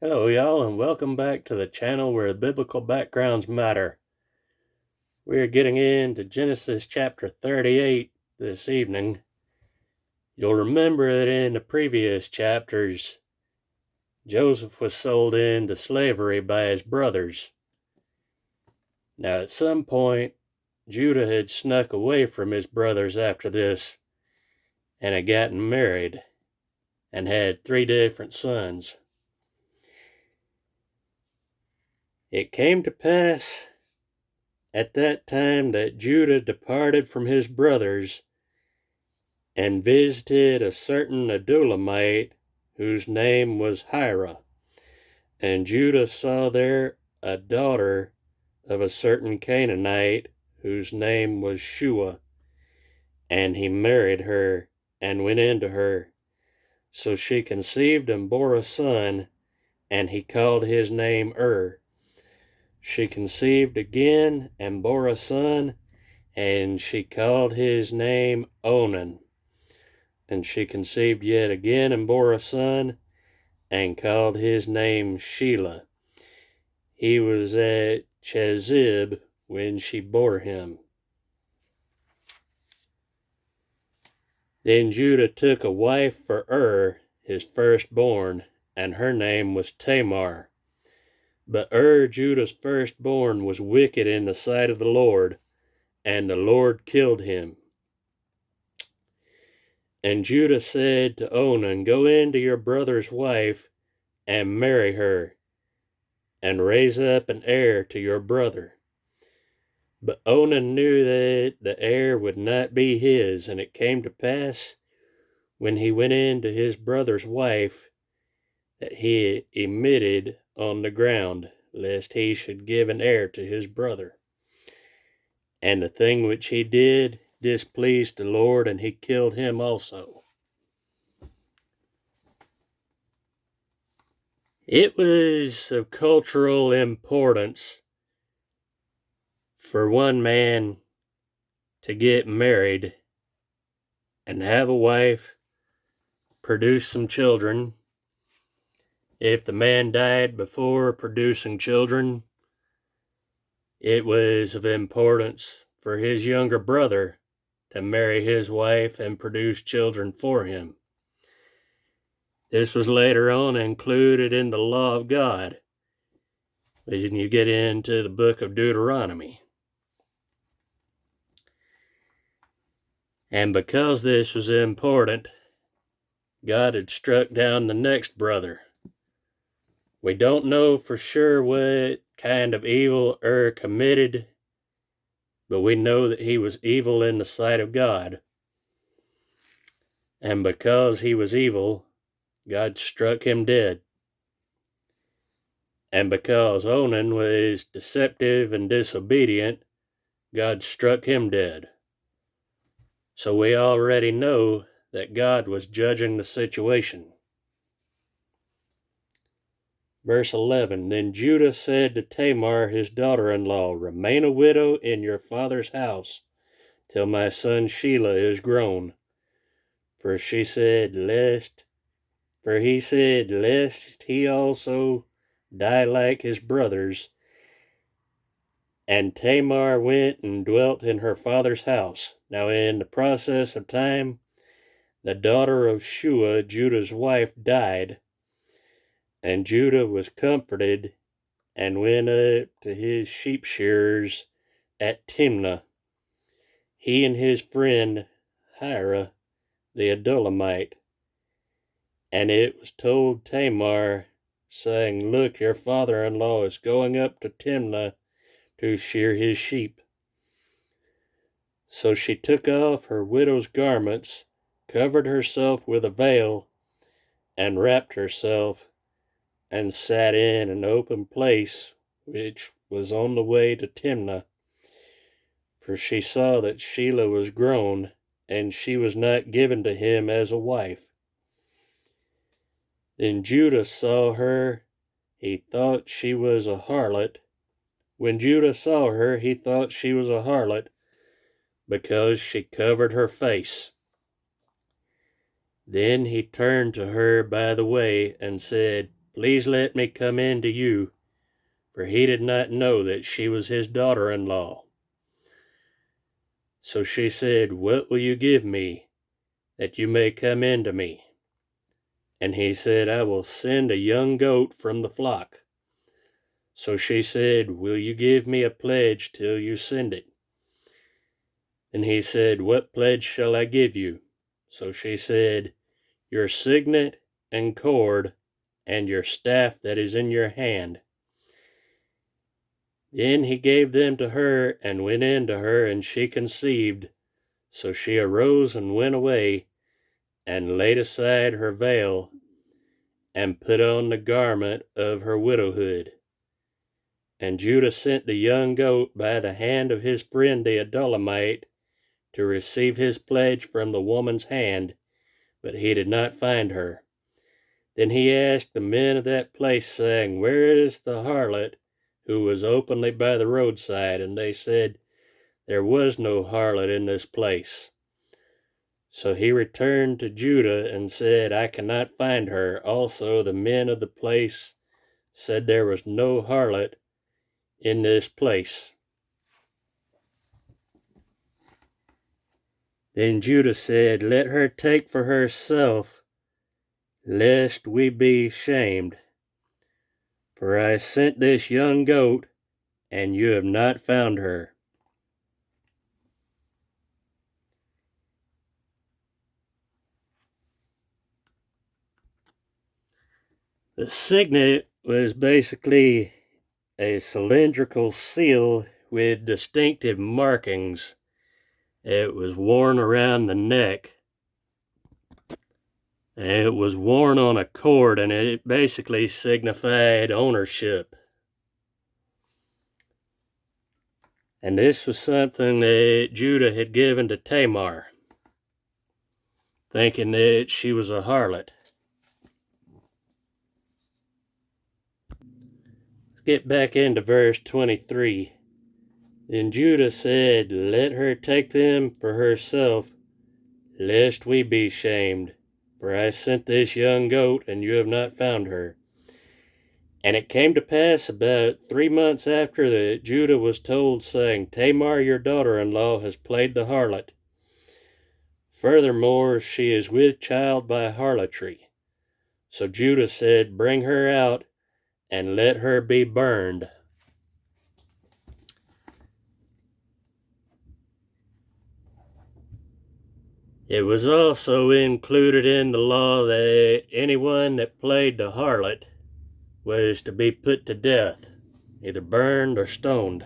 Hello, y'all, and welcome back to the channel where biblical backgrounds matter. We're getting into Genesis chapter 38 this evening. You'll remember that in the previous chapters, Joseph was sold into slavery by his brothers. Now, at some point, Judah had snuck away from his brothers after this and had gotten married and had 3 different sons. It came to pass at that time that Judah departed from his brothers and visited a certain Adullamite whose name was Hira. And Judah saw there a daughter of a certain Canaanite whose name was Shua. And he married her and went into her. So she conceived and bore a son, and he called his name She conceived again and bore a son, and she called his name Onan. And she conceived yet again and bore a son, and called his name Shelah. He was at Chezib when she bore him. Then Judah took a wife for his firstborn, and her name was Tamar. But Judah's firstborn, was wicked in the sight of the Lord, and the Lord killed him. And Judah said to Onan, Go into your brother's wife, and marry her, and raise up an heir to your brother. But Onan knew that the heir would not be his, and it came to pass, when he went in to his brother's wife, that he emitted on the ground, lest he should give an heir to his brother. And the thing which he did displeased the Lord, and he killed him also. It was of cultural importance for one man to get married and have a wife, produce some children. If the man died before producing children, it was of importance for his younger brother to marry his wife and produce children for him. This was later on included in the law of God when you get into the book of Deuteronomy. And because this was important, God had struck down the next brother. We don't know for sure what kind of evil committed, but we know that he was evil in the sight of God. And because he was evil, God struck him dead. And because Onan was deceptive and disobedient, God struck him dead. So we already know that God was judging the situation. Verse 11, Then Judah said to Tamar his daughter-in-law, Remain a widow in your father's house, till my son Shelah is grown. For he said, Lest he also die like his brothers. And Tamar went and dwelt in her father's house. Now in the process of time, the daughter of Shua, Judah's wife, died, and Judah was comforted and went up to his sheep shearers at Timnah, he and his friend Hira the Adullamite. And it was told Tamar, saying, Look, your father-in-law is going up to Timnah to shear his sheep. So she took off her widow's garments, covered herself with a veil, and wrapped herself, and sat in an open place which was on the way to Timnah. For she saw that Shelah was grown, and she was not given to him as a wife. Then Judah saw her, he thought she was a harlot. When Judah saw her, he thought she was a harlot, because she covered her face. Then he turned to her by the way and said, please let me come in to you, for he did not know that she was his daughter-in-law. So she said, what will you give me, that you may come in to me? And he said, I will send a young goat from the flock. So she said, will you give me a pledge till you send it? And he said, what pledge shall I give you? So she said, your signet and cord, and your staff that is in your hand. Then he gave them to her, and went in to her, and she conceived. So she arose and went away, and laid aside her veil, and put on the garment of her widowhood. And Judah sent the young goat by the hand of his friend the Adullamite to receive his pledge from the woman's hand, but he did not find her. Then he asked the men of that place, saying, where is the harlot who was openly by the roadside? And they said, there was no harlot in this place. So he returned to Judah and said, I cannot find her. Also the men of the place said there was no harlot in this place. Then Judah said, let her take for herself, lest we be shamed. For I sent this young goat, and you have not found her. The signet was basically a cylindrical seal with distinctive markings. It was worn around the neck. It was worn on a cord, and it basically signified ownership. And this was something that Judah had given to Tamar, thinking that she was a harlot. Let's get back into verse 23. Then Judah said, let her take them for herself, lest we be shamed. For I sent this young goat, and you have not found her. And it came to pass about 3 months after that Judah was told, saying, Tamar your daughter-in-law has played the harlot. Furthermore, she is with child by harlotry. So Judah said, bring her out, and let her be burned. It was also included in the law that anyone that played the harlot was to be put to death, either burned or stoned.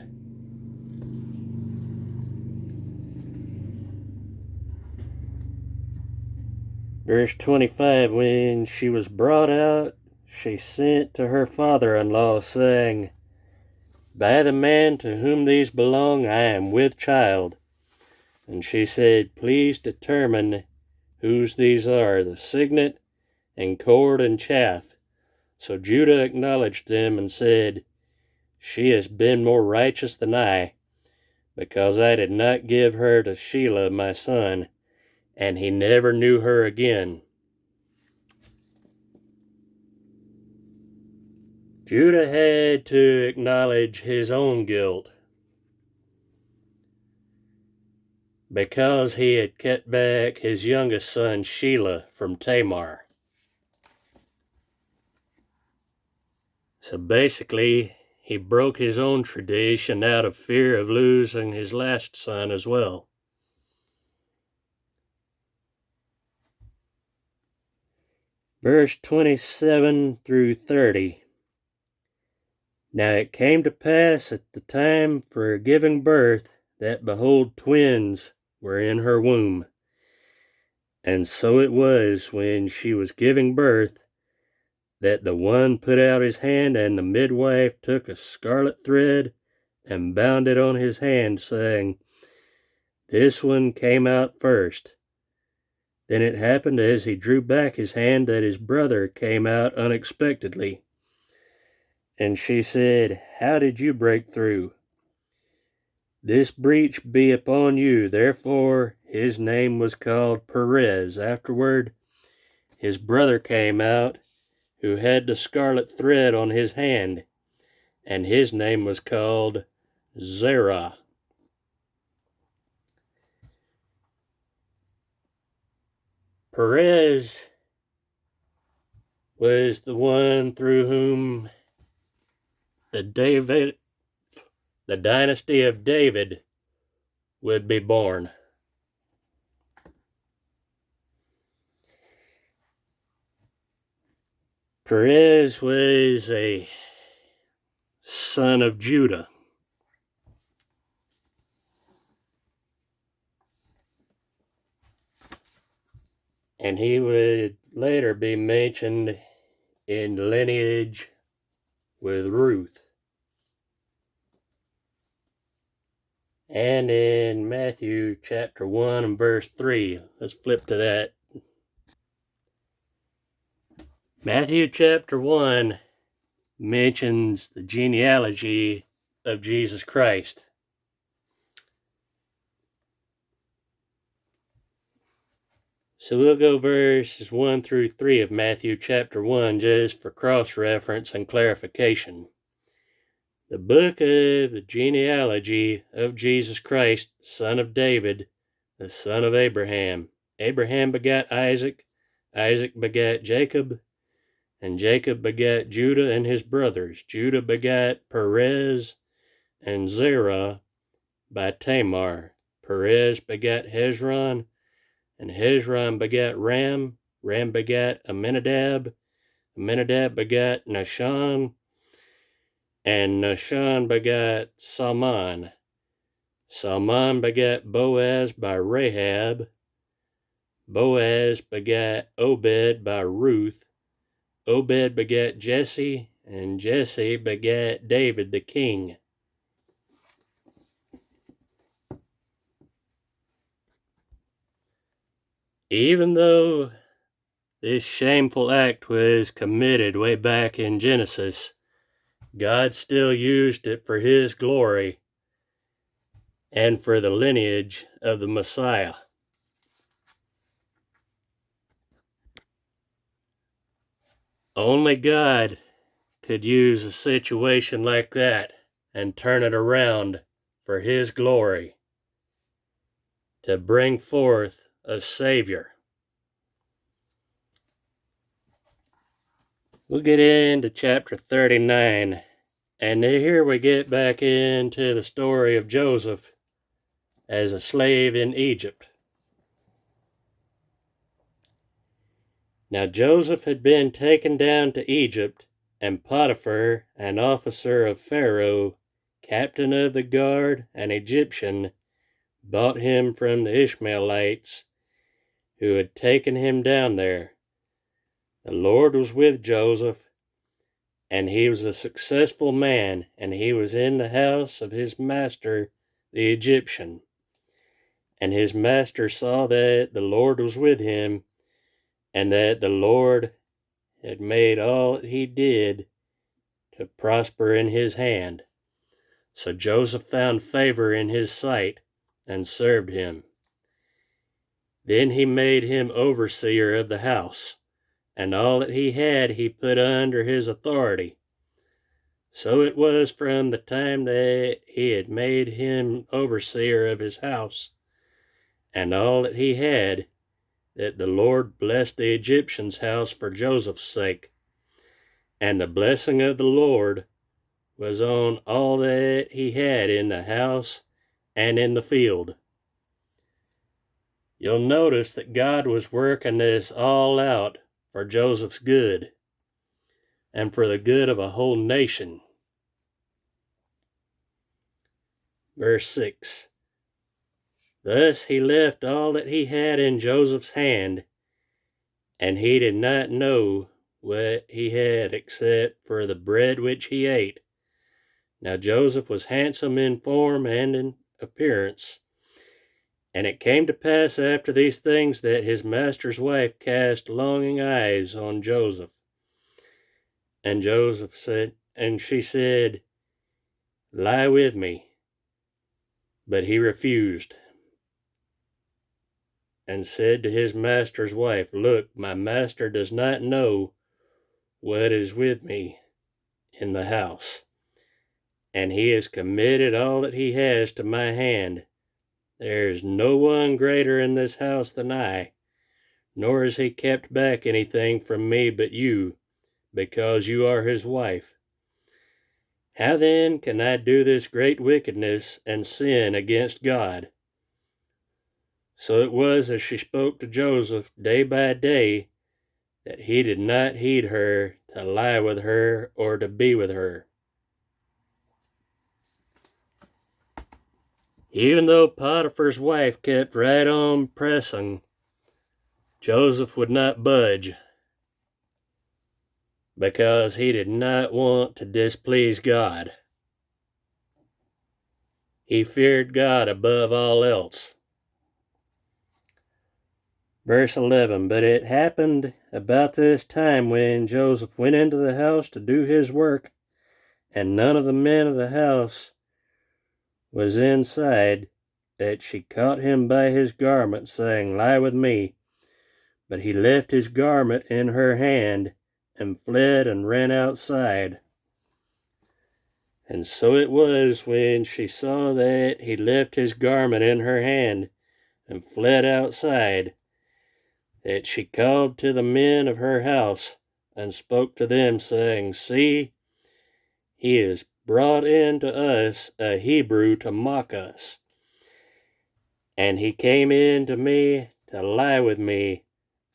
Verse 25, when she was brought out, she sent to her father-in-law, saying, by the man to whom these belong, I am with child. And she said, please determine whose these are, the signet and cord and chaff. So Judah acknowledged them and said, she has been more righteous than I, because I did not give her to Shelah my son, and he never knew her again. Judah had to acknowledge his own guilt, because he had kept back his youngest son Shelah from Tamar. So basically, he broke his own tradition out of fear of losing his last son as well. Verse 27 through 30. Now it came to pass at the time for giving birth, that behold, twins were in her womb. And so it was, when she was giving birth, that the one put out his hand, and the midwife took a scarlet thread and bound it on his hand, saying, this one came out first. Then it happened as he drew back his hand that his brother came out unexpectedly. And she said, how did you break through? This breach be upon you. Therefore his name was called Perez. Afterward his brother came out, who had the scarlet thread on his hand, and his name was called Zerah. Perez was the one through whom the dynasty of David would be born. Perez was a son of Judah. And he would later be mentioned in the lineage with Ruth. And in Matthew chapter 1 and verse 3. Let's flip to that. Matthew chapter 1 mentions the genealogy of Jesus Christ. So we'll go verses 1 through 3 of Matthew chapter 1 just for cross-reference and clarification. The book of the genealogy of Jesus Christ, son of David, the son of Abraham. Abraham begat Isaac, Isaac begat Jacob, and Jacob begat Judah and his brothers. Judah begat Perez and Zerah by Tamar. Perez begat Hezron, and Hezron begat Ram. Ram begat Amminadab. Amminadab begat Nahshon, and Nahshon begat Salmon. Salmon begat Boaz by Rahab. Boaz begat Obed by Ruth. Obed begat Jesse, and Jesse begat David the king. Even though this shameful act was committed way back in Genesis, God still used it for His glory and for the lineage of the Messiah. Only God could use a situation like that and turn it around for His glory to bring forth a Savior. We'll get into chapter 39, and here we get back into the story of Joseph as a slave in Egypt. Now Joseph had been taken down to Egypt, and Potiphar, an officer of Pharaoh, captain of the guard, an Egyptian, bought him from the Ishmaelites who had taken him down there. The Lord was with Joseph, and he was a successful man, and he was in the house of his master, the Egyptian. And his master saw that the Lord was with him, and that the Lord had made all that he did to prosper in his hand. So Joseph found favor in his sight and served him. Then he made him overseer of the house, and all that he had he put under his authority. So it was from the time that he had made him overseer of his house, and all that he had, that the Lord blessed the Egyptian's house for Joseph's sake. And the blessing of the Lord was on all that he had in the house and in the field. You'll notice that God was working this all out for Joseph's good and for the good of a whole nation. Verse 6. Thus he left all that he had in Joseph's hand, and he did not know what he had except for the bread which he ate. Now Joseph was handsome in form and in appearance. And it came to pass after these things that his master's wife cast longing eyes on Joseph. And she said, Lie with me. But he refused, and said to his master's wife, Look, my master does not know what is with me in the house, and he has committed all that he has to my hand. There is no one greater in this house than I, nor has he kept back anything from me but you, because you are his wife. How then can I do this great wickedness and sin against God?" So it was as she spoke to Joseph day by day that he did not heed her to lie with her or to be with her. Even though Potiphar's wife kept right on pressing, Joseph would not budge, because he did not want to displease God. He feared God above all else. Verse 11, "But it happened about this time when Joseph went into the house to do his work, and none of the men of the house was inside, that she caught him by his garment, saying, 'Lie with me.' But he left his garment in her hand, and fled and ran outside. And so it was, when she saw that he left his garment in her hand, and fled outside, that she called to the men of her house, and spoke to them, saying, 'See, he has brought in to us a Hebrew to mock us. And he came in to me to lie with me,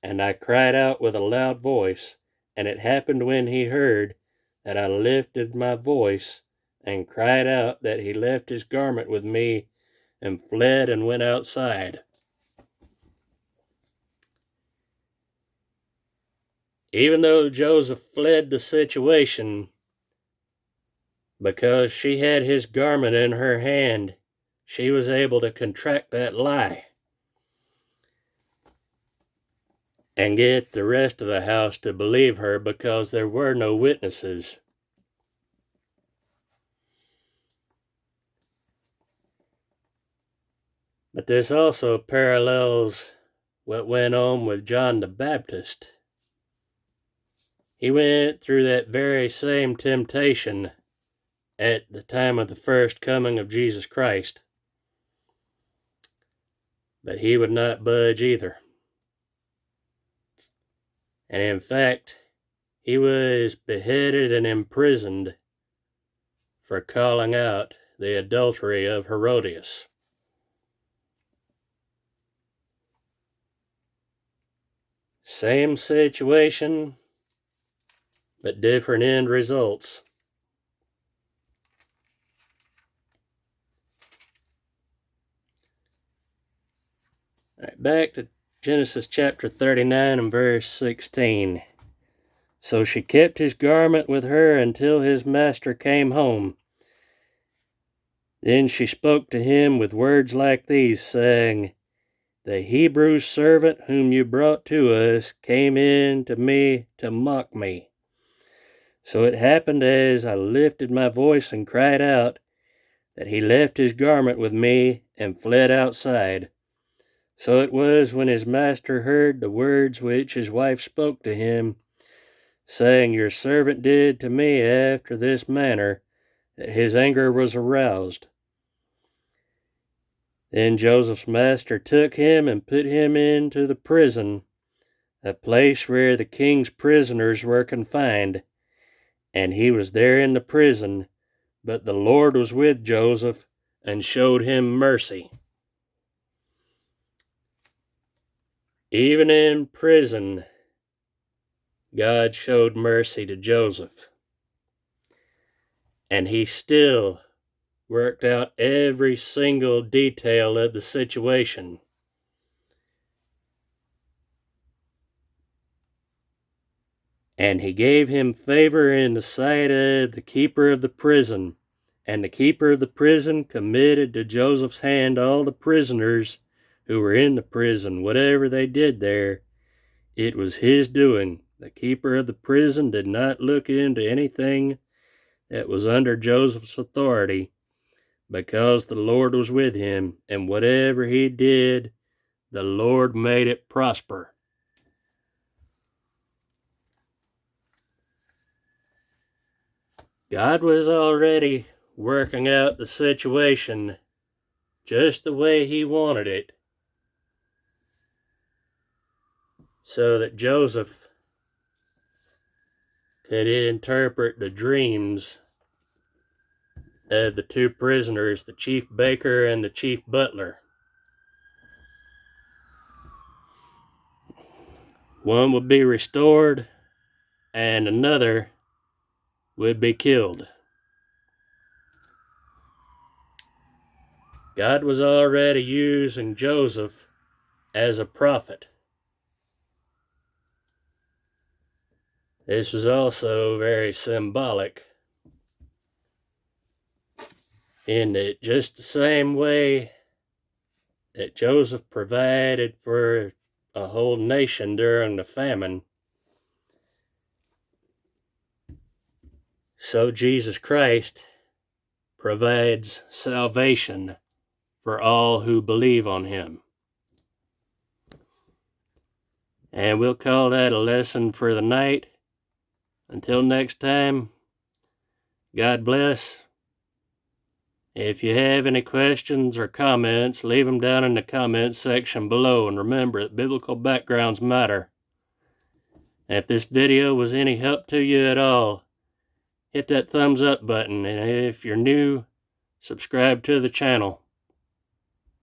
and I cried out with a loud voice. And it happened when he heard that I lifted my voice and cried out, that he left his garment with me and fled and went outside.'" Even though Joseph fled the situation, because she had his garment in her hand, she was able to contract that lie and get the rest of the house to believe her, because there were no witnesses. But this also parallels what went on with John the Baptist. He went through that very same temptation at the time of the first coming of Jesus Christ, but he would not budge either. And in fact, he was beheaded and imprisoned for calling out the adultery of Herodias. Same situation, but different end results. All right, back to Genesis chapter 39 and verse 16. "So she kept his garment with her until his master came home. Then she spoke to him with words like these, saying, 'The Hebrew servant whom you brought to us came in to me to mock me. So it happened, as I lifted my voice and cried out, that he left his garment with me and fled outside. So it was, when his master heard the words which his wife spoke to him, saying, Your servant did to me after this manner, that his anger was aroused. Then Joseph's master took him and put him into the prison, a place where the king's prisoners were confined. And he was there in the prison, but the Lord was with Joseph and showed him mercy." Even in prison, God showed mercy to Joseph. And he still worked out every single detail of the situation. And he gave him favor in the sight of the keeper of the prison. And the keeper of the prison committed to Joseph's hand all the prisoners who were in the prison. Whatever they did there, it was his doing. The keeper of the prison did not look into anything that was under Joseph's authority, because the Lord was with him, and whatever he did, the Lord made it prosper. God was already working out the situation just the way He wanted it, so that Joseph could interpret the dreams of the two prisoners, the chief baker and the chief butler. One would be restored, and another would be killed. God was already using Joseph as a prophet. This was also very symbolic, in that just the same way that Joseph provided for a whole nation during the famine, so Jesus Christ provides salvation for all who believe on Him. And we'll call that a lesson for the night. Until next time, God bless. If you have any questions or comments, leave them down in the comments section below, and remember that biblical backgrounds matter. And if this video was any help to you at all, hit that thumbs up button, and if you're new, subscribe to the channel.